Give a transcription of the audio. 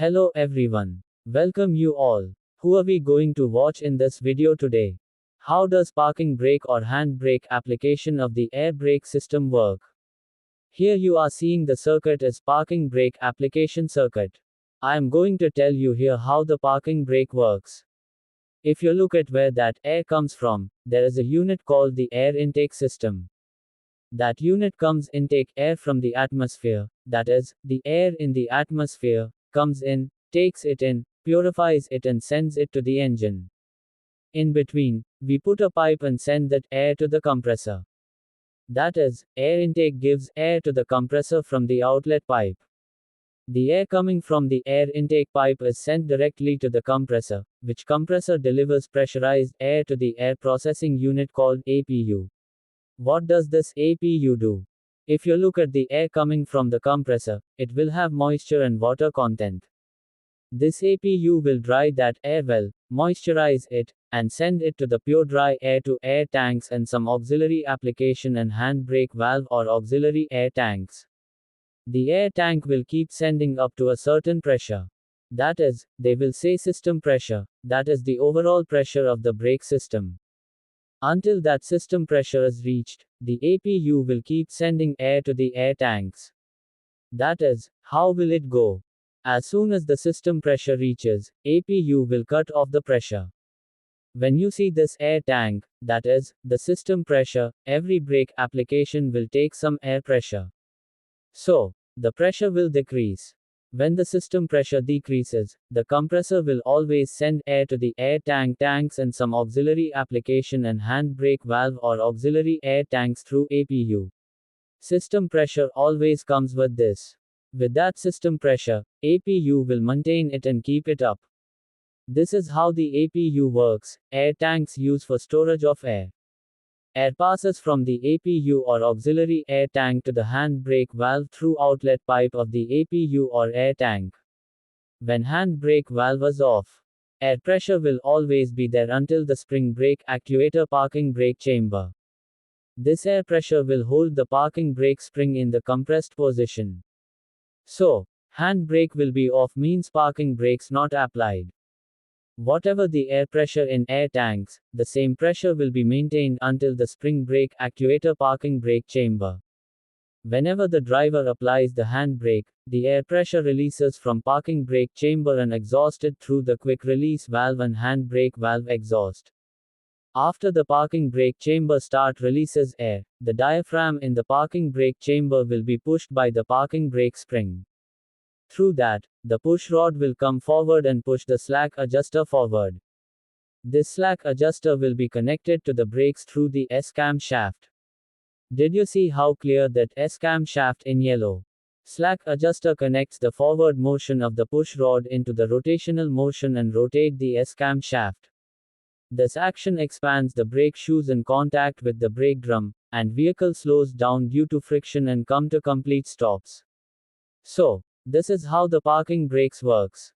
Hello everyone. Welcome you all. Who are we going to watch in this video today? How does parking brake or handbrake application of the air brake system work? Here you are seeing the circuit is parking brake application circuit. I am going to tell you here how the parking brake works. If you look at where that air comes from, there is a unit called the air intake system. That unit comes intake air from the atmosphere, that is, the air in the atmosphere, comes in, takes it in, purifies it and sends it to the engine. In between, we put a pipe and send that air to the compressor. That is, air intake gives air to the compressor from the outlet pipe. The air coming from the air intake pipe is sent directly to the compressor, which compressor delivers pressurized air to the air processing unit called APU. What does this APU do? If you look at the air coming from the compressor, it will have moisture and water content. This APU will dry that air well, moisturize it, and send it to the pure dry air to air tanks and some auxiliary application and handbrake valve or auxiliary air tanks. The air tank will keep sending up to a certain pressure. That is, they will say system pressure, that is the overall pressure of the brake system. Until that system pressure is reached, the APU will keep sending air to the air tanks. That is, how will it go? As soon as the system pressure reaches, APU will cut off the pressure. When you see this air tank, that is, the system pressure, every brake application will take some air pressure. So, the pressure will decrease. When the system pressure decreases, the compressor will always send air to the air tanks and some auxiliary application and handbrake valve or auxiliary air tanks through APU. System pressure always comes with this. With that system pressure, APU will maintain it and keep it up. This is how the APU works. Air tanks used for storage of air. Air passes from the APU or auxiliary air tank to the handbrake valve through outlet pipe of the APU or air tank. When handbrake valve is off, air pressure will always be there until the spring brake actuator parking brake chamber. This air pressure will hold the parking brake spring in the compressed position. So, handbrake will be off means parking brakes not applied. Whatever the air pressure in air tanks, the same pressure will be maintained until the spring brake actuator parking brake chamber. Whenever the driver applies the handbrake, the air pressure releases from parking brake chamber and exhausted through the quick release valve and handbrake valve exhaust. After the parking brake chamber start releases air, the diaphragm in the parking brake chamber will be pushed by the parking brake spring. Through that, the push rod will come forward and push the slack adjuster forward. This slack adjuster will be connected to the brakes through the S-cam shaft. Did you see how clear that S-cam shaft in yellow? Slack adjuster connects the forward motion of the push rod into the rotational motion and rotate the S-cam shaft. This action expands the brake shoes in contact with the brake drum, and vehicle slows down due to friction and come to complete stops. So, this is how the parking brakes works.